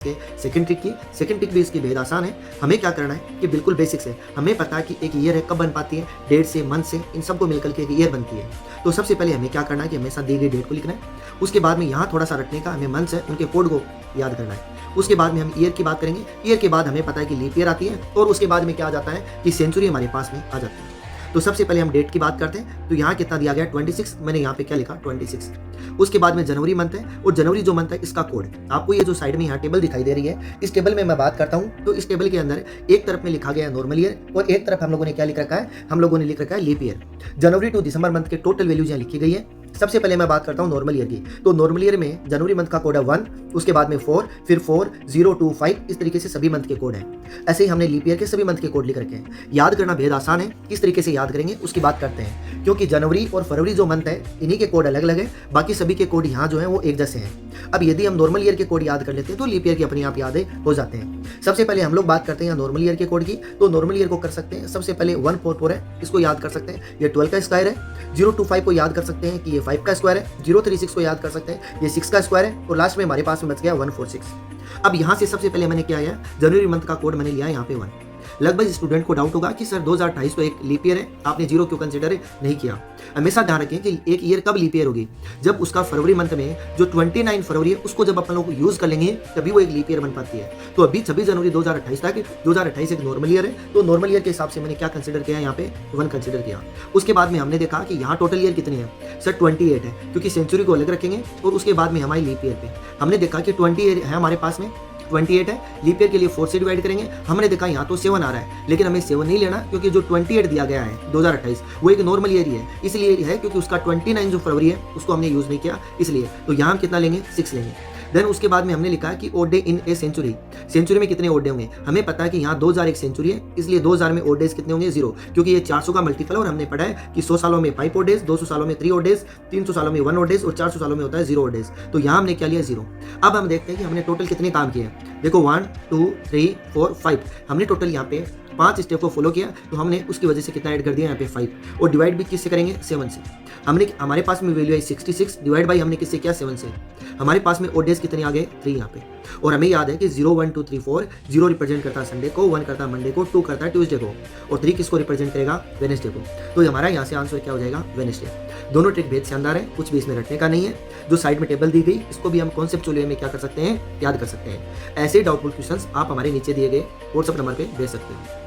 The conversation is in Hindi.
सेकंड ट्रिक भी इसकी बेहद आसान है। हमें क्या करना है कि बिल्कुल बेसिक्स है, हमें पता है कि एक ईयर है कब बन पाती है, डेट से, मंथ से, इन सबको मिलकर के एक ईयर बनती है। तो सबसे पहले हमें क्या करना है कि हमेशा दी गई डेट को लिखना है, उसके बाद में यहाँ थोड़ा सा रटने का, हमें मंथ्स है उनके कोड को याद करना है। उसके बाद में हम ईयर की बात करेंगे, ईयर के बाद हमें पता है कि लीप ईयर आती है, और उसके बाद में क्या आ जाता है कि सेंचुरी हमारे पास में आ जाती है। तो सबसे पहले हम डेट की बात करते हैं, तो यहाँ कितना दिया गया 26, मैंने यहाँ पे क्या लिखा 26। उसके बाद में जनवरी मंथ है, और जनवरी जो मंथ है इसका कोड आपको ये जो साइड में यहाँ टेबल दिखाई दे रही है, इस टेबल में मैं बात करता हूँ। तो इस टेबल के अंदर एक तरफ में लिखा गया है नॉर्मल ईयर, और एक तरफ हम लोगों ने क्या लिख रखा है, हम लोगों ने लिख रखा है लीप ईयर। जनवरी टू दिसंबर मंथ के टोटल वैल्यूज यहाँ लिखी गई है। सबसे पहले मैं बात करता हूँ नॉर्मल ईयर की। तो नॉर्मल ईयर में जनवरी मंथ का कोड है 1, उसके बाद में 4, फिर 4, 0, 2, 5, इस तरीके से सभी मंथ के कोड हैं। ऐसे ही हमने लीप ईयर के सभी मंथ के कोड लिख रखे हैं। याद करना बेहद आसान है, किस तरीके से याद करेंगे उसकी बात करते हैं, क्योंकि जनवरी और फरवरी जो मंथ है इन्हीं के कोड अलग अलग है, बाकी सभी के कोड यहाँ जो है वो एक जैसे हैं। अब यदि हम नॉर्मल ईयर के कोड याद कर लेते हैं तो लीप ईयर की अपने आप यादें हो जाते हैं। सबसे पहले हम लोग बात करते हैं नॉर्मल ईयर के कोड की। तो नॉर्मल ईयर को कर सकते हैं, सबसे पहले 144 है, इसको याद कर सकते हैं, ये 12 का स्क्वायर है। 025 को याद कर सकते हैं कि ये 5 का स्क्वायर है। 036 को याद कर सकते हैं, ये 6 का स्क्वायर है, और लास्ट में हमारे पास में बच गया 146। अब यहाँ से सबसे पहले मैंने क्या है, जनवरी मंथ का कोड मैंने लिया यहाँ पे 1। लगभग स्टूडेंट को डाउट होगा कि सर 2028 तो एक लीप ईयर है, आपने 0 क्यों कंसिडर नहीं किया। हमेशा ध्यान रखें कि एक ईयर कब लीप ईयर होगी, जब उसका फरवरी मंथ में जो 29 फरवरी है उसको जब अपन लोग यूज कर लेंगे तभी वो एक लीप ईयर बन पाती है। तो अभी 26 जनवरी 2028 तक 2028 एक नॉर्मल ईयर है, तो नॉर्मल ईयर के हिसाब से मैंने क्या कंसिडर किया, यहाँ पे 1 कंसिडर किया। उसके बाद में हमने देखा कि यहाँ टोटल ईयर कितनी है, सर 28 है, क्योंकि सेंचुरी को अलग रखेंगे, और उसके बाद में हमारी लीप ईयर पे हमने देखा कि 20 ईयर है हमारे पास में, 28 है, लीप ईयर के लिए 4 से डिवाइड करेंगे। हमने देखा यहाँ तो 7 आ रहा है, लेकिन हमें 7 नहीं लेना, क्योंकि जो 28 दिया गया है 2028 वो एक नॉर्मल ईयर ही है, इसलिए है क्योंकि उसका 29 जो फरवरी है उसको हमने यूज नहीं किया, इसलिए। तो यहाँ हम कितना लेंगे, 6 लेंगे। देन उसके बाद में हमने लिखा है कि odd day in a century, century में कितने ओड डे होंगे। हमें पता है कि यहाँ 2000 एक सेंचुरी है, इसलिए 2000 में ओड डेज कितने होंगे, 0, क्योंकि ये 400 का मल्टीपल, और हमने पढ़ा है कि 100 सालों में 5 ओड डेज, 200 सालों में 3 ओड डेज, 300 सालों में 1 ओड डेज, और 400 सालों में होता है 0 ओड डेज। तो यहाँ हमने क्या लिया, 0। अब हम देखते हैं कि हमने टोटल कितने काम किए। देखो 1, 2, 3, 4, 5, हमने टोटल यहाँ पे 5 स्टेप को फॉलो किया, तो हमने उसकी वजह से कितना ऐड कर दिया यहाँ पे 5, और डिवाइड भी किससे करेंगे, 7 से। हमारे पास में वैल्यू है 66, डिवाइड बाई हमने किससे किया, 7 से। हमारे पास में ओड डेज कितने आ गए, 3 यहाँ पे। और हमें याद है कि 0, 1, 2, 3, 4, 0 रिप्रेजेंट करता है संडे को, 1 करता है मंडे को, 2 करता है ट्यूसडे को, और 3 किसको रिप्रेजेंट करेगा, वेडनेसडे को। तो हमारा यहाँ से आंसर क्या हो जाएगा, वेडनेसडे। दोनों ट्रिक बेहद शानदार है, कुछ भी इसमें रटने का नहीं है। जो साइड में टेबल दी गई इसको भी हम कॉन्सेप्चुअल वे में क्या कर सकते हैं, याद कर सकते हैं। ऐसे डाउटफुल क्वेश्चंस आप हमारे नीचे दिए गए व्हाट्सएप नंबर पे भेज सकते हैं।